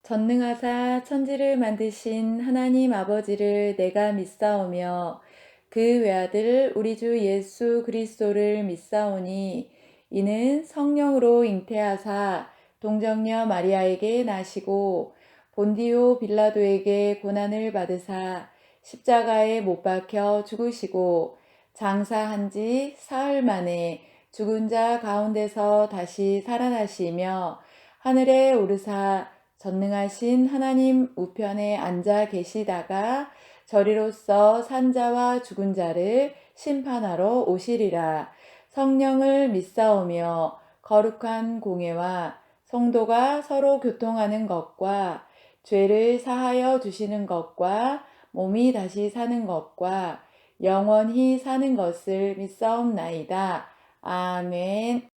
전능하사 천지를 만드신 하나님 아버지를 내가 믿사오며 그 외아들 우리 주 예수 그리스도를 믿사오니 이는 성령으로 잉태하사 동정녀 마리아에게 나시고 본디오 빌라도에게 고난을 받으사 십자가에 못 박혀 죽으시고 장사한 지 사흘 만에 죽은 자 가운데서 다시 살아나시며 하늘에 오르사 전능하신 하나님 우편에 앉아 계시다가 저리로서 산자와 죽은 자를 심판하러 오시리라. 성령을 믿사오며 거룩한 공예와 성도가 서로 교통하는 것과 죄를 사하여 주시는 것과 몸이 다시 사는 것과 영원히 사는 것을 믿사옵나이다. 아멘.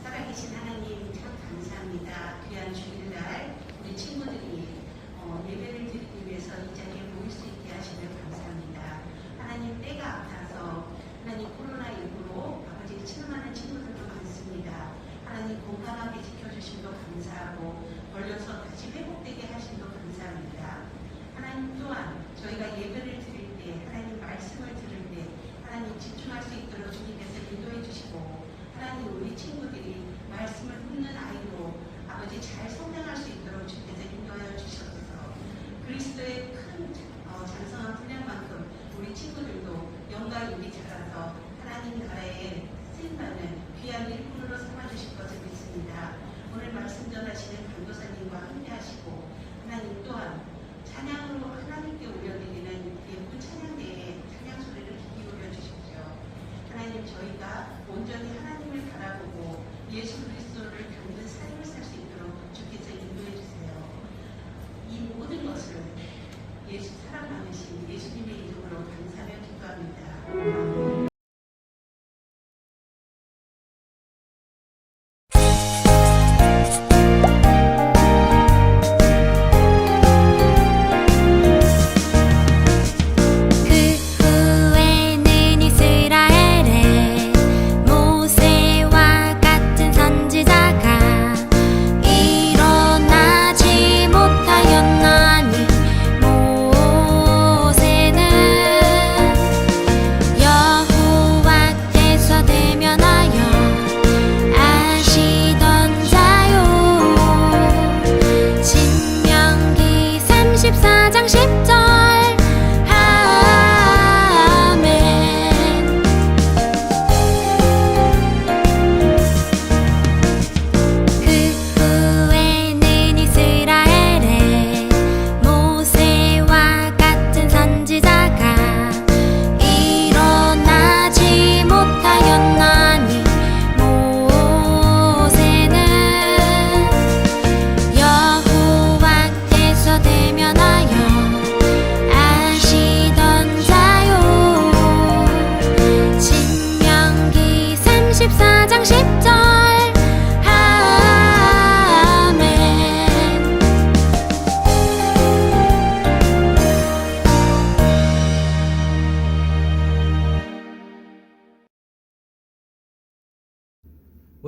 살아계신 하나님 참 감사합니다. 귀한 주일날 우리 친구들이 예배를 드리기 위해서 이 자리에 모일 수 있게 하시며 감사합니다. 하나님 때가 아파서 하나님 코로나19로 아버지 침망하는 친구들도 많습니다. 하나님 건강하게 지켜주심도 감사하고 걸려서 다시 회복되게 하심도 감사합니다. 하나님 또한 저희가 예배를 드릴 때 하나님 말씀을 들을 때 하나님 집중할 수 있도록 주님께서 인도해 주시고 하나님 우리 친구들이 말씀을 듣는 아이로 아버지 잘 성장할 수 있도록 주께서 인도하여 주셔서 그리스도의 큰 장성한 분량만큼 우리 친구들도 영광 있게 자라서 하나님 나라에 쓰임받는 귀한 일꾼으로 삼아주실 것을 믿습니다. 오늘 말씀 전하시는 강도사님과 함께 하시고 하나님 또한 찬양으로 하나님께 올려드리는 예쁜 찬양대에 찬양 소리를 기울여 주십시오. 하나님 저희가 온전히 하나님을 바라보고 예수 그리스도를 겪는 삶을 살 수 있도록 주께서 인도해 주세요. 이 모든 것을 예수 사랑 많으신 예수님의 이름으로 감사하며 기도합니다. 아멘. 모세와 같은 선지자가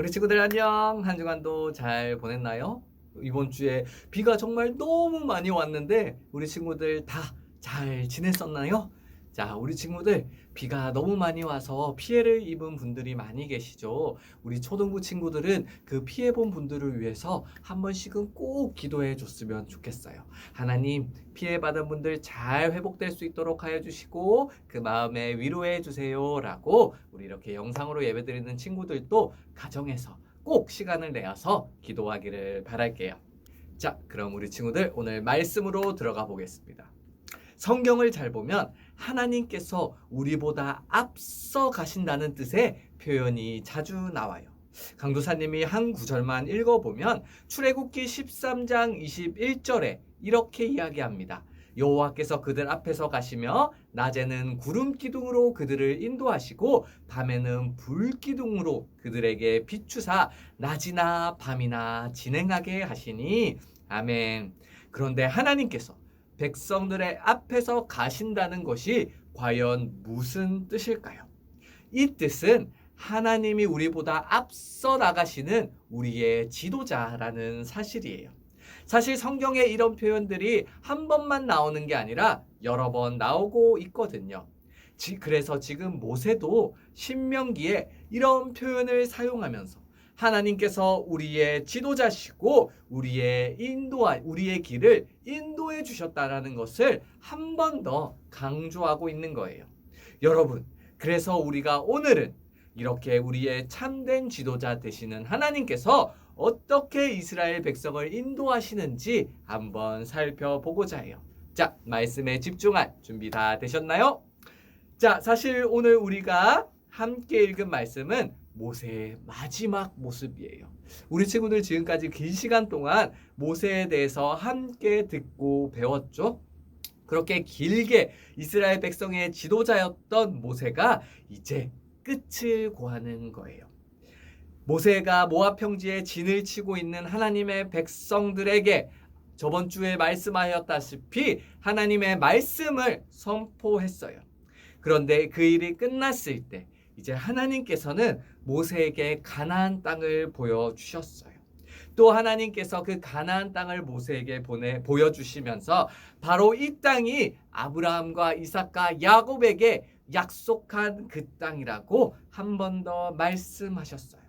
우리 친구들 안녕. 한 주간도 잘 보냈나요? 이번 주에 비가 정말 너무 많이 왔는데 우리 친구들 다 잘 지냈었나요? 자, 우리 친구들 비가 너무 많이 와서 피해를 입은 분들이 많이 계시죠. 우리 초등부 친구들은 그 피해본 분들을 위해서 한 번씩은 꼭 기도해 줬으면 좋겠어요. 하나님, 피해받은 분들 잘 회복될 수 있도록 하여 주시고 그 마음에 위로해 주세요라고 우리 이렇게 영상으로 예배드리는 친구들도 가정에서 꼭 시간을 내어서 기도하기를 바랄게요. 자, 그럼 우리 친구들 오늘 말씀으로 들어가 보겠습니다. 성경을 잘 보면 하나님께서 우리보다 앞서 가신다는 뜻의 표현이 자주 나와요. 강도사님이 한 구절만 읽어보면 출애굽기 13장 21절에 이렇게 이야기합니다. 여호와께서 그들 앞에서 가시며 낮에는 구름 기둥으로 그들을 인도하시고 밤에는 불 기둥으로 그들에게 비추사 낮이나 밤이나 진행하게 하시니 아멘. 그런데 하나님께서 백성들의 앞에서 가신다는 것이 과연 무슨 뜻일까요? 이 뜻은 하나님이 우리보다 앞서 나가시는 우리의 지도자라는 사실이에요. 사실 성경에 이런 표현들이 한 번만 나오는 게 아니라 여러 번 나오고 있거든요. 그래서 지금 모세도 신명기에 이런 표현을 사용하면서 하나님께서 우리의 지도자시고 우리의 길을 인도해 주셨다라는 것을 한 번 더 강조하고 있는 거예요. 여러분, 그래서 우리가 오늘은 이렇게 우리의 참된 지도자 되시는 하나님께서 어떻게 이스라엘 백성을 인도하시는지 한번 살펴보고자 해요. 자, 말씀에 집중할 준비 다 되셨나요? 자, 사실 오늘 우리가 함께 읽은 말씀은 모세의 마지막 모습이에요. 우리 친구들 지금까지 긴 시간 동안 모세에 대해서 함께 듣고 배웠죠? 그렇게 길게 이스라엘 백성의 지도자였던 모세가 이제 끝을 고하는 거예요. 모세가 모압 평지에 진을 치고 있는 하나님의 백성들에게 저번 주에 말씀하였다시피 하나님의 말씀을 선포했어요. 그런데 그 일이 끝났을 때 이제 하나님께서는 모세에게 가나안 땅을 보여주셨어요. 또 하나님께서 그 가나안 땅을 모세에게 보여주시면서 바로 이 땅이 아브라함과 이삭과 야곱에게 약속한 그 땅이라고 한 번 더 말씀하셨어요.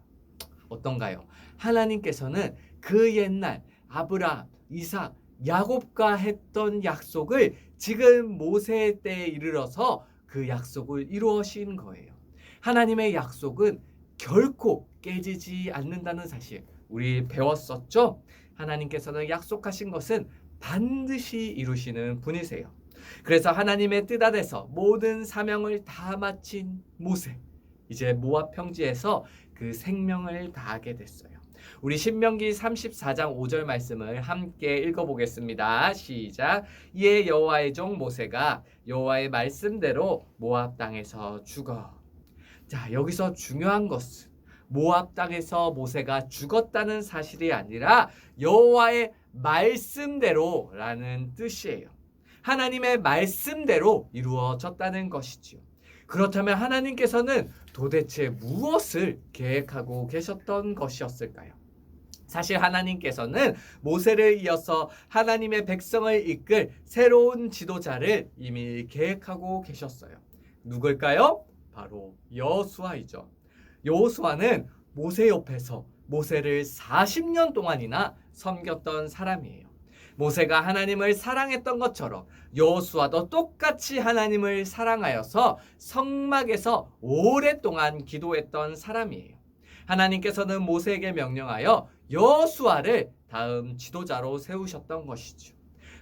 어떤가요? 하나님께서는 그 옛날 아브라함, 이삭, 야곱과 했던 약속을 지금 모세 때에 이르러서 그 약속을 이루어신 거예요. 하나님의 약속은 결코 깨지지 않는다는 사실 우리 배웠었죠? 하나님께서는 약속하신 것은 반드시 이루시는 분이세요. 그래서 하나님의 뜻 아래서 모든 사명을 다 마친 모세, 이제 모압 평지에서 그 생명을 다하게 됐어요. 우리 신명기 34장 5절 말씀을 함께 읽어보겠습니다. 시작. 이에 여호와의 종 모세가 여호와의 말씀대로 모압 땅에서 죽어. 자, 여기서 중요한 것은 모압 땅에서 모세가 죽었다는 사실이 아니라 여호와의 말씀대로라는 뜻이에요. 하나님의 말씀대로 이루어졌다는 것이지요. 그렇다면 하나님께서는 도대체 무엇을 계획하고 계셨던 것이었을까요? 사실 하나님께서는 모세를 이어서 하나님의 백성을 이끌 새로운 지도자를 이미 계획하고 계셨어요. 누굴까요? 바로 여호수아이죠. 여호수아는 모세 옆에서 모세를 40년 동안이나 섬겼던 사람이에요. 모세가 하나님을 사랑했던 것처럼 여호수아도 똑같이 하나님을 사랑하여서 성막에서 오랫동안 기도했던 사람이에요. 하나님께서는 모세에게 명령하여 여호수아를 다음 지도자로 세우셨던 것이죠.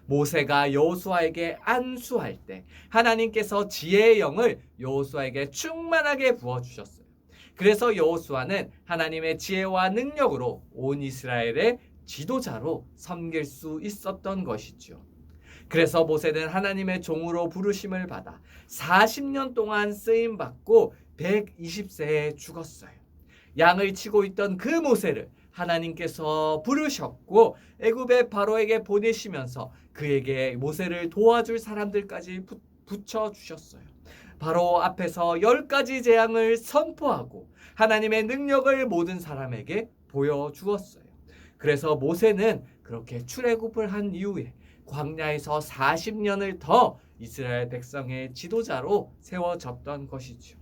모세가 여호수아에게 안수할 때 하나님께서 지혜의 영을 여호수아에게 충만하게 부어주셨어요. 그래서 여호수아는 하나님의 지혜와 능력으로 온 이스라엘의 지도자로 섬길 수 있었던 것이죠. 그래서 모세는 하나님의 종으로 부르심을 받아 40년 동안 쓰임받고 120세에 죽었어요. 양을 치고 있던 그 모세를 하나님께서 부르셨고 애굽의 바로에게 보내시면서 그에게 모세를 도와줄 사람들까지 붙여주셨어요. 바로 앞에서 10가지 재앙을 선포하고 하나님의 능력을 모든 사람에게 보여주었어요. 그래서 모세는 그렇게 출애굽을 한 이후에 광야에서 40년을 더 이스라엘 백성의 지도자로 세워졌던 것이죠.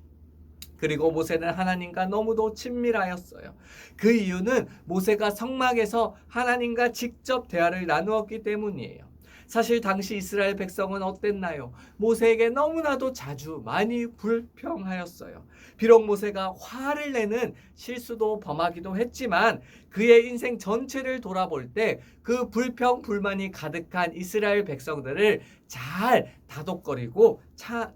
그리고 모세는 하나님과 너무도 친밀하였어요. 그 이유는 모세가 성막에서 하나님과 직접 대화를 나누었기 때문이에요. 사실 당시 이스라엘 백성은 어땠나요? 모세에게 너무나도 자주 많이 불평하였어요. 비록 모세가 화를 내는 실수도 범하기도 했지만 그의 인생 전체를 돌아볼 때 그 불평, 불만이 가득한 이스라엘 백성들을 잘 다독거리고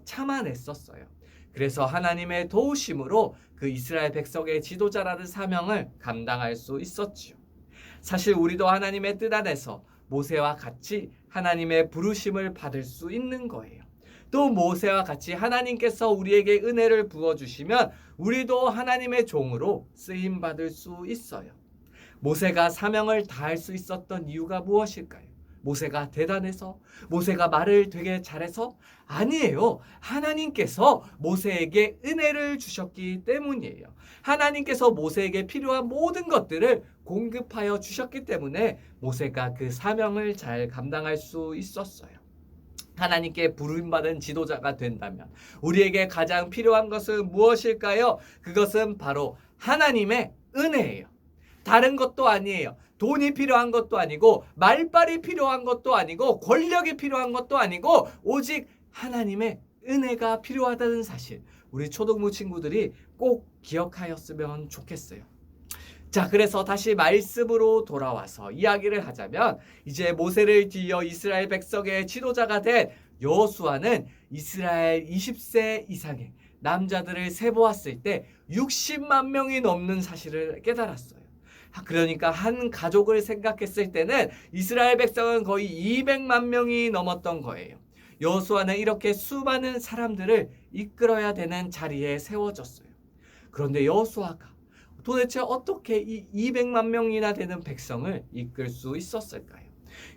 참아냈었어요. 그래서 하나님의 도우심으로 그 이스라엘 백성의 지도자라는 사명을 감당할 수 있었지요. 사실 우리도 하나님의 뜻 안에서 모세와 같이 하나님의 부르심을 받을 수 있는 거예요. 또 모세와 같이 하나님께서 우리에게 은혜를 부어주시면 우리도 하나님의 종으로 쓰임받을 수 있어요. 모세가 사명을 다할 수 있었던 이유가 무엇일까요? 모세가 대단해서? 모세가 말을 되게 잘해서? 아니에요. 하나님께서 모세에게 은혜를 주셨기 때문이에요. 하나님께서 모세에게 필요한 모든 것들을 공급하여 주셨기 때문에 모세가 그 사명을 잘 감당할 수 있었어요. 하나님께 부름받은 지도자가 된다면 우리에게 가장 필요한 것은 무엇일까요? 그것은 바로 하나님의 은혜예요. 다른 것도 아니에요. 돈이 필요한 것도 아니고 말빨이 필요한 것도 아니고 권력이 필요한 것도 아니고 오직 하나님의 은혜가 필요하다는 사실, 우리 초등부 친구들이 꼭 기억하였으면 좋겠어요. 자, 그래서 다시 말씀으로 돌아와서 이야기를 하자면 이제 모세를 뒤이어 이스라엘 백성의 지도자가 된 여호수아는 이스라엘 20세 이상의 남자들을 세보았을 때 60만 명이 넘는 사실을 깨달았어요. 그러니까 한 가족을 생각했을 때는 이스라엘 백성은 거의 200만 명이 넘었던 거예요. 여호수아는 이렇게 수많은 사람들을 이끌어야 되는 자리에 세워졌어요. 그런데 여호수아가 도대체 어떻게 이 200만 명이나 되는 백성을 이끌 수 있었을까요?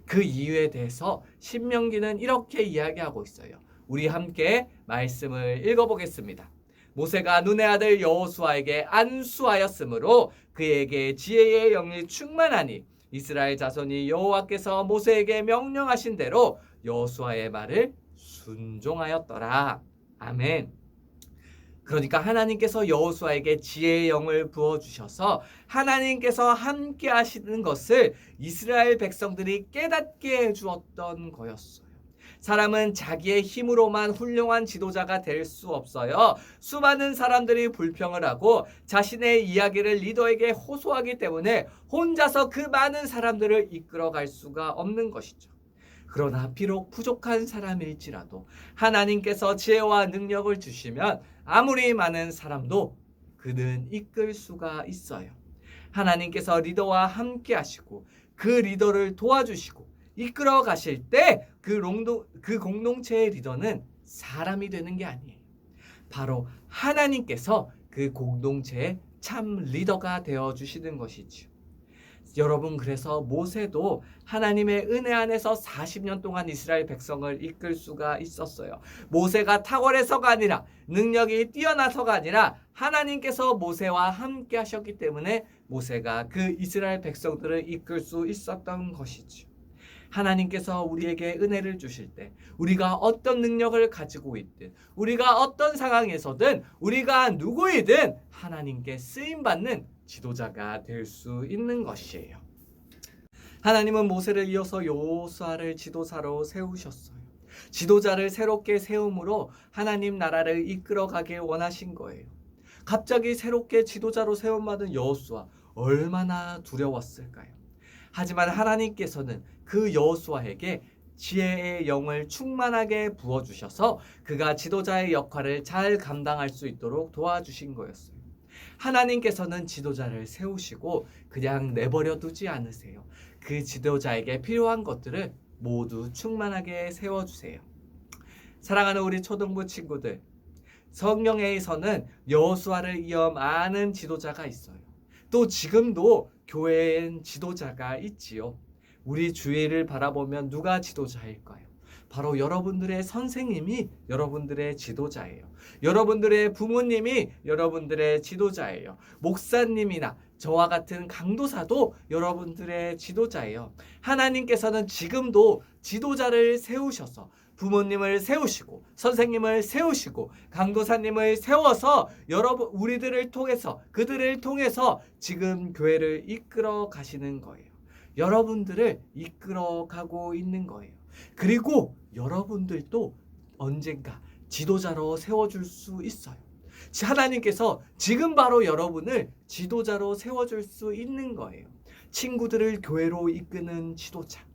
그 이유에 대해서 신명기는 이렇게 이야기하고 있어요. 우리 함께 말씀을 읽어보겠습니다. 모세가 눈의 아들 여호수아에게 안수하였으므로 그에게 지혜의 영이 충만하니 이스라엘 자손이 여호와께서 모세에게 명령하신 대로 여호수아의 말을 순종하였더라. 아멘. 그러니까 하나님께서 여호수아에게 지혜의 영을 부어주셔서 하나님께서 함께 하시는 것을 이스라엘 백성들이 깨닫게 해주었던 거였어요. 사람은 자기의 힘으로만 훌륭한 지도자가 될 수 없어요. 수많은 사람들이 불평을 하고 자신의 이야기를 리더에게 호소하기 때문에 혼자서 그 많은 사람들을 이끌어갈 수가 없는 것이죠. 그러나 비록 부족한 사람일지라도 하나님께서 지혜와 능력을 주시면 아무리 많은 사람도 그는 이끌 수가 있어요. 하나님께서 리더와 함께 하시고 그 리더를 도와주시고 이끌어 가실 때 그 공동체의 리더는 사람이 되는 게 아니에요. 바로 하나님께서 그 공동체의 참 리더가 되어 주시는 것이죠. 여러분, 그래서 모세도 하나님의 은혜 안에서 40년 동안 이스라엘 백성을 이끌 수가 있었어요. 모세가 탁월해서가 아니라 능력이 뛰어나서가 아니라 하나님께서 모세와 함께 하셨기 때문에 모세가 그 이스라엘 백성들을 이끌 수 있었던 것이죠. 하나님께서 우리에게 은혜를 주실 때 우리가 어떤 능력을 가지고 있든 우리가 어떤 상황에서든 우리가 누구이든 하나님께 쓰임받는 지도자가 될 수 있는 것이에요. 하나님은 모세를 이어서 여호수아를 지도자로 세우셨어요. 지도자를 새롭게 세움으로 하나님 나라를 이끌어가길 원하신 거예요. 갑자기 새롭게 지도자로 세움받은 여호수아, 얼마나 두려웠을까요? 하지만 하나님께서는 그 여호수아에게 지혜의 영을 충만하게 부어주셔서 그가 지도자의 역할을 잘 감당할 수 있도록 도와주신 거였어요. 하나님께서는 지도자를 세우시고 그냥 내버려 두지 않으세요. 그 지도자에게 필요한 것들을 모두 충만하게 세워주세요. 사랑하는 우리 초등부 친구들, 성경에서는 여호수아를 이어 많은 지도자가 있어요. 또 지금도 교회엔 지도자가 있지요. 우리 주위를 바라보면 누가 지도자일까요? 바로 여러분들의 선생님이 여러분들의 지도자예요. 여러분들의 부모님이 여러분들의 지도자예요. 목사님이나 저와 같은 강도사도 여러분들의 지도자예요. 하나님께서는 지금도 지도자를 세우셔서 부모님을 세우시고 선생님을 세우시고 강도사님을 세워서 여러분 우리들을 통해서 그들을 통해서 지금 교회를 이끌어 가시는 거예요. 여러분들을 이끌어 가고 있는 거예요. 그리고 여러분들도 언젠가 지도자로 세워줄 수 있어요. 하나님께서 지금 바로 여러분을 지도자로 세워줄 수 있는 거예요. 친구들을 교회로 이끄는 지도자,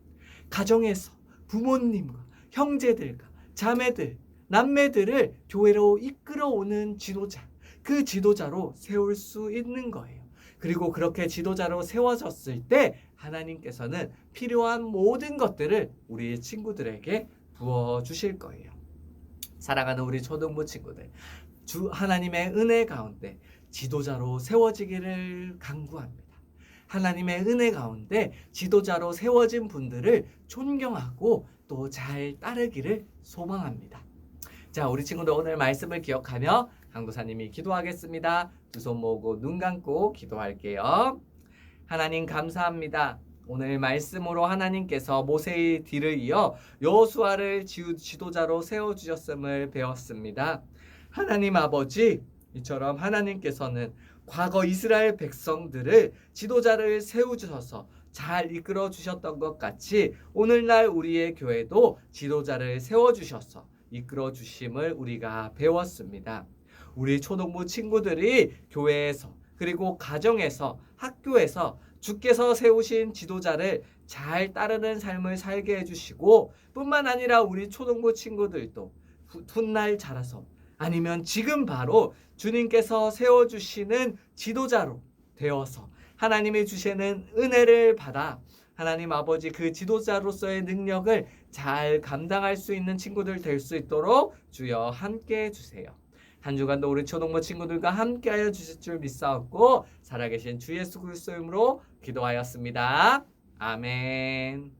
가정에서 부모님과 형제들과 자매들, 남매들을 교회로 이끌어오는 지도자, 그 지도자로 세울 수 있는 거예요. 그리고 그렇게 지도자로 세워졌을 때 하나님께서는 필요한 모든 것들을 우리 친구들에게 부어주실 거예요. 사랑하는 우리 초등부 친구들, 주 하나님의 은혜 가운데 지도자로 세워지기를 간구합니다. 하나님의 은혜 가운데 지도자로 세워진 분들을 존경하고 또 잘 따르기를 소망합니다. 자, 우리 친구들 오늘 말씀을 기억하며 강도사님이 기도하겠습니다. 두 손 모으고 눈 감고 기도할게요. 하나님 감사합니다. 오늘 말씀으로 하나님께서 모세의 뒤를 이어 여호수아를 지도자로 세워주셨음을 배웠습니다. 하나님 아버지, 이처럼 하나님께서는 과거 이스라엘 백성들을 지도자를 세우셔서 잘 이끌어 주셨던 것 같이 오늘날 우리의 교회도 지도자를 세워주셔서 이끌어 주심을 우리가 배웠습니다. 우리 초등부 친구들이 교회에서 그리고 가정에서 학교에서 주께서 세우신 지도자를 잘 따르는 삶을 살게 해주시고 뿐만 아니라 우리 초등부 친구들도 훗날 자라서 아니면 지금 바로 주님께서 세워주시는 지도자로 되어서 하나님이 주시는 은혜를 받아 하나님 아버지 그 지도자로서의 능력을 잘 감당할 수 있는 친구들 될 수 있도록 주여 함께 해주세요. 한 주간도 우리 초등부 친구들과 함께하여 주실 줄 믿사옵고 살아계신 주 예수 그리스도 이름으로 기도하였습니다. 아멘.